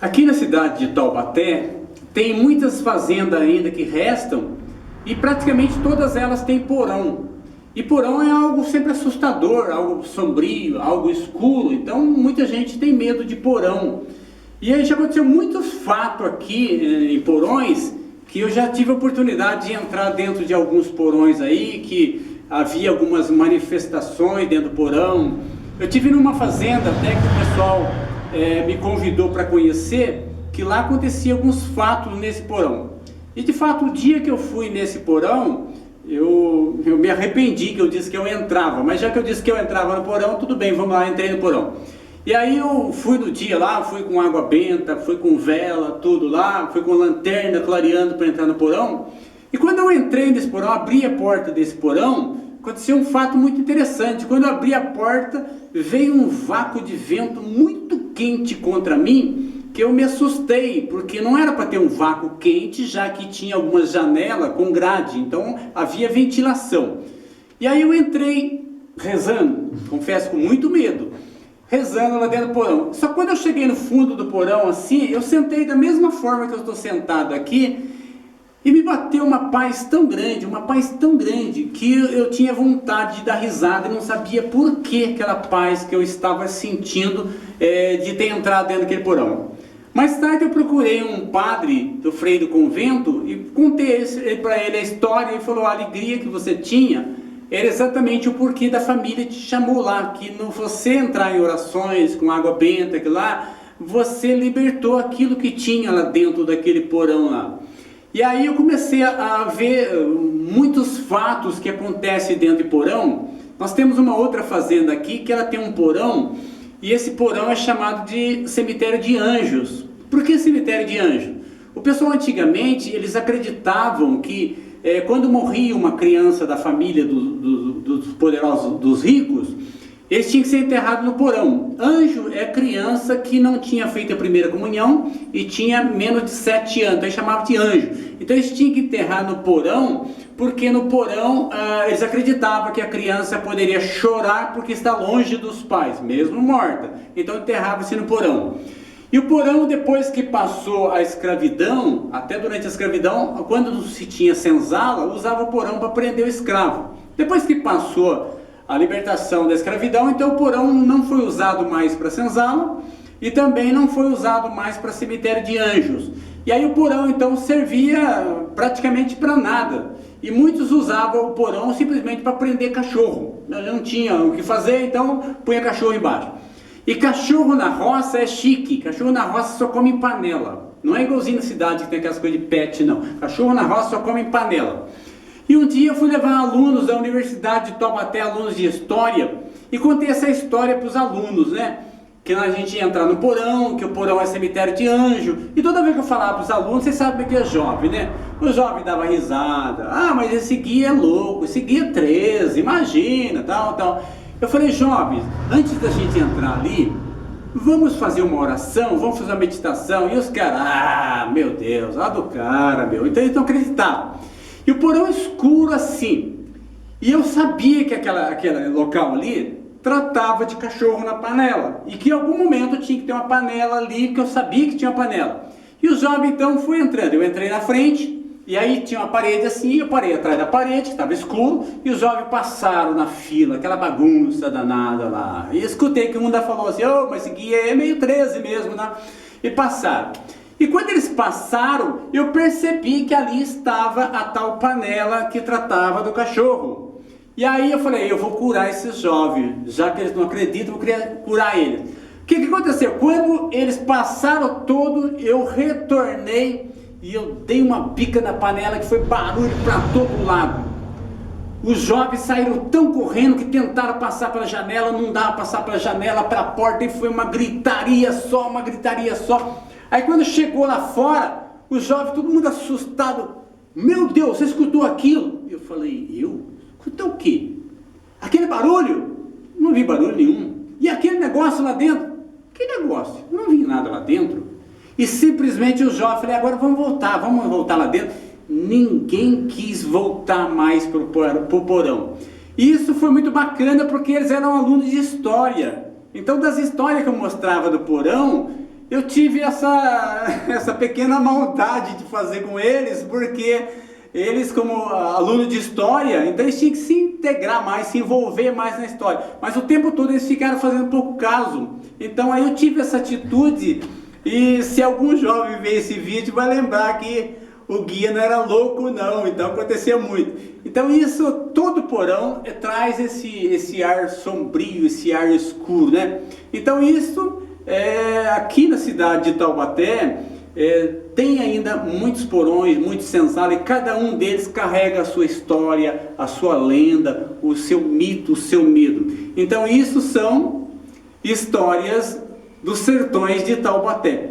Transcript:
Aqui na cidade de Taubaté tem muitas fazendas ainda que restam e praticamente todas elas têm porão. E porão é algo sempre assustador, algo sombrio, algo escuro, então muita gente tem medo de porão. E aí já aconteceu muitos fatos aqui em porões que eu já tive a oportunidade de entrar dentro de alguns porões aí, que havia algumas manifestações dentro do porão. Eu tive numa fazenda até que o pessoal me convidou para conhecer, que lá acontecia alguns fatos nesse porão. E de fato o dia que eu fui nesse porão, eu me arrependi que eu disse que eu entrava, mas já que eu disse que eu entrava no porão, tudo bem, vamos lá, entrei no porão. E aí eu fui no dia lá, fui com água benta, fui com vela, tudo lá, fui com lanterna clareando para entrar no porão. E quando eu entrei nesse porão, abri a porta desse porão, aconteceu um fato muito interessante. Quando eu abri a porta, veio um vácuo de vento muito quente contra mim, que eu me assustei, porque não era para ter um vácuo quente, já que tinha algumas janelas com grade, então havia ventilação. E aí eu entrei rezando, confesso com muito medo, rezando lá dentro do porão. Só que quando eu cheguei no fundo do porão assim, eu sentei da mesma forma que eu estou sentado aqui, e me bateu uma paz tão grande, que eu tinha vontade de dar risada e não sabia por que aquela paz que eu estava sentindo de ter entrado dentro daquele porão. Mais tarde eu procurei um padre do freio do convento e contei para ele a história. Ele falou: a alegria que você tinha era exatamente o porquê da família te chamou lá, que no você entrar em orações com água benta, que lá você libertou aquilo que tinha lá dentro daquele porão lá. E aí eu comecei a ver muitos fatos que acontecem dentro de porão. Nós temos uma outra fazenda aqui que ela tem um porão, e esse porão é chamado de cemitério de anjos. Por que cemitério de anjos? O pessoal antigamente, eles acreditavam que quando morria uma criança da família dos poderosos, dos ricos, eles tinham que ser enterrados no porão. Anjo é criança que não tinha feito a primeira comunhão e tinha menos de 7 anos, então eles chamavam de anjo. Então eles tinham que enterrar no porão, porque no porão eles acreditavam que a criança poderia chorar porque está longe dos pais, mesmo morta. Então enterrava-se no porão. E o porão, depois que passou a escravidão, até durante a escravidão, quando se tinha senzala, usava o porão para prender o escravo. Depois que passou a libertação da escravidão, então o porão não foi usado mais para senzala e também não foi usado mais para cemitério de anjos. E aí o porão então servia praticamente para nada. E muitos usavam o porão simplesmente para prender cachorro. Não tinha o que fazer, então punha cachorro embaixo. E cachorro na roça é chique. Cachorro na roça só come em panela. Não é igualzinho na cidade que tem aquelas coisas de pet, não. Cachorro na roça só come em panela. E um dia eu fui levar alunos da Universidade de Taubaté, alunos de História, e contei essa história para os alunos, né? Que a gente ia entrar no porão, que o porão é cemitério de anjo. E toda vez que eu falava para os alunos, vocês sabem que é jovem, né? O jovem dava risada. Ah, mas esse guia é louco, esse guia é 13, imagina, tal. Eu falei: jovens, antes da gente entrar ali, vamos fazer uma oração, vamos fazer uma meditação. E os caras: meu Deus, lá do cara, meu. Então eles não acreditavam. E o porão escuro assim. E eu sabia que aquele local ali tratava de cachorro na panela. E que em algum momento tinha que ter uma panela ali, que eu sabia que tinha uma panela. E o jovem então foi entrando. Eu entrei na frente, e aí tinha uma parede assim, eu parei atrás da parede, que estava escuro, e os jovens passaram na fila, aquela bagunça danada lá. E escutei que um ainda falou assim: oh, mas esse guia é meio 13 mesmo, né? E passaram. E quando eles passaram, eu percebi que ali estava a tal panela que tratava do cachorro. E aí eu falei: eu vou curar esses jovens, já que eles não acreditam, eu queria curar eles. O que aconteceu? Quando eles passaram todo, eu retornei e eu dei uma bica na panela que foi barulho para todo lado. Os jovens saíram tão correndo que tentaram passar pela janela, não dava para passar pela janela, para a porta, e foi uma gritaria só. Aí quando chegou lá fora, os jovens, todo mundo assustado: meu Deus, você escutou aquilo? Eu falei: eu? Escutou o quê? Aquele barulho? Não vi barulho nenhum. E aquele negócio lá dentro? Que negócio? Não vi nada lá dentro. E simplesmente os jovens, falei: agora vamos voltar lá dentro. Ninguém quis voltar mais para o porão. E isso foi muito bacana, porque eles eram alunos de história. Então, das histórias que eu mostrava do porão, eu tive essa pequena maldade de fazer com eles, porque eles, como aluno de história, então eles tinham que se integrar mais, se envolver mais na história. Mas o tempo todo eles ficaram fazendo pouco caso. Então aí eu tive essa atitude, e se algum jovem ver esse vídeo vai lembrar que o guia não era louco não, então acontecia muito. Então isso, todo porão traz esse ar sombrio, esse ar escuro, né? Então isso, aqui na cidade de Taubaté, tem ainda muitos porões, muitos senzalas, e cada um deles carrega a sua história, a sua lenda, o seu mito, o seu medo. Então isso são histórias dos sertões de Taubaté.